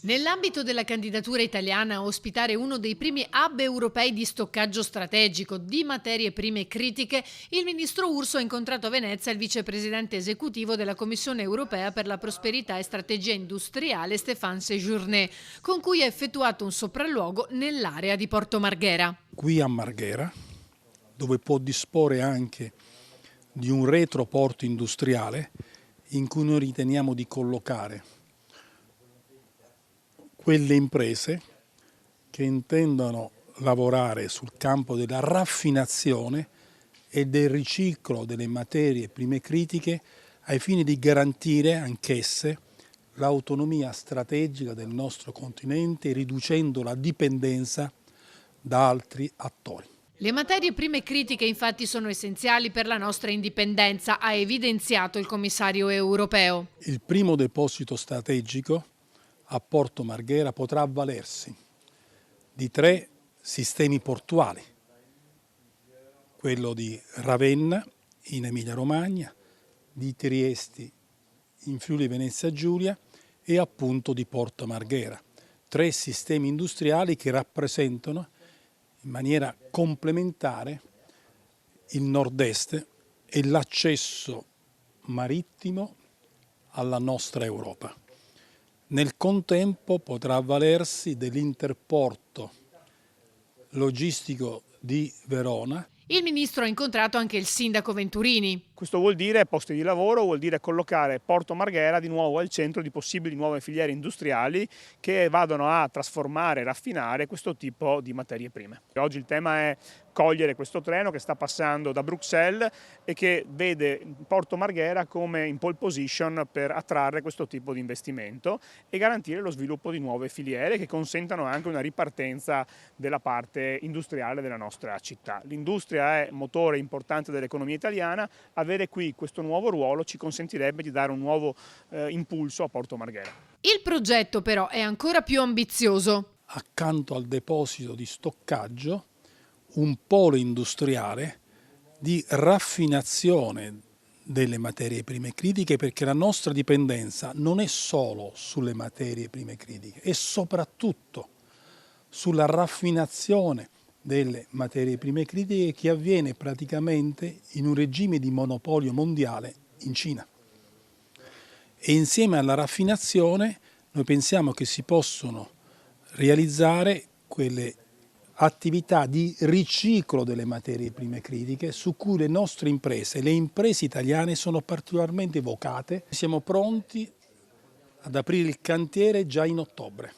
Nell'ambito della candidatura italiana a ospitare uno dei primi hub europei di stoccaggio strategico di materie prime critiche, il ministro Urso ha incontrato a Venezia il vicepresidente esecutivo della Commissione europea per la prosperità e strategia industriale Stéphane Séjourné, con cui ha effettuato un sopralluogo nell'area di Porto Marghera. Qui a Marghera, dove può disporre anche di un retroporto industriale in cui noi riteniamo di collocare quelle imprese che intendono lavorare sul campo della raffinazione e del riciclo delle materie prime critiche ai fini di garantire anch'esse l'autonomia strategica del nostro continente, riducendo la dipendenza da altri attori. Le materie prime critiche infatti sono essenziali per la nostra indipendenza, ha evidenziato il commissario europeo. Il primo deposito strategico a Porto Marghera potrà avvalersi di 3 sistemi portuali, quello di Ravenna in Emilia-Romagna, di Trieste in Friuli Venezia Giulia e appunto di Porto Marghera. 3 sistemi industriali che rappresentano in maniera complementare il nord-est e l'accesso marittimo alla nostra Europa. Nel contempo potrà avvalersi dell'interporto logistico di Verona. Il ministro ha incontrato anche il sindaco Venturini. Questo vuol dire posti di lavoro, vuol dire collocare Porto Marghera di nuovo al centro di possibili nuove filiere industriali che vadano a trasformare e raffinare questo tipo di materie prime. Oggi il tema è cogliere questo treno che sta passando da Bruxelles e che vede Porto Marghera come in pole position per attrarre questo tipo di investimento e garantire lo sviluppo di nuove filiere che consentano anche una ripartenza della parte industriale della nostra città. L'industria è motore importante dell'economia italiana. Avere qui questo nuovo ruolo ci consentirebbe di dare un nuovo impulso a Porto Marghera. Il progetto però è ancora più ambizioso. Accanto al deposito di stoccaggio, un polo industriale di raffinazione delle materie prime critiche, perché la nostra dipendenza non è solo sulle materie prime critiche, è soprattutto sulla raffinazione delle materie prime critiche che avviene praticamente in un regime di monopolio mondiale in Cina. E insieme alla raffinazione noi pensiamo che si possono realizzare quelle attività di riciclo delle materie prime critiche su cui le nostre imprese, le imprese italiane sono particolarmente vocate. Siamo pronti ad aprire il cantiere già in ottobre.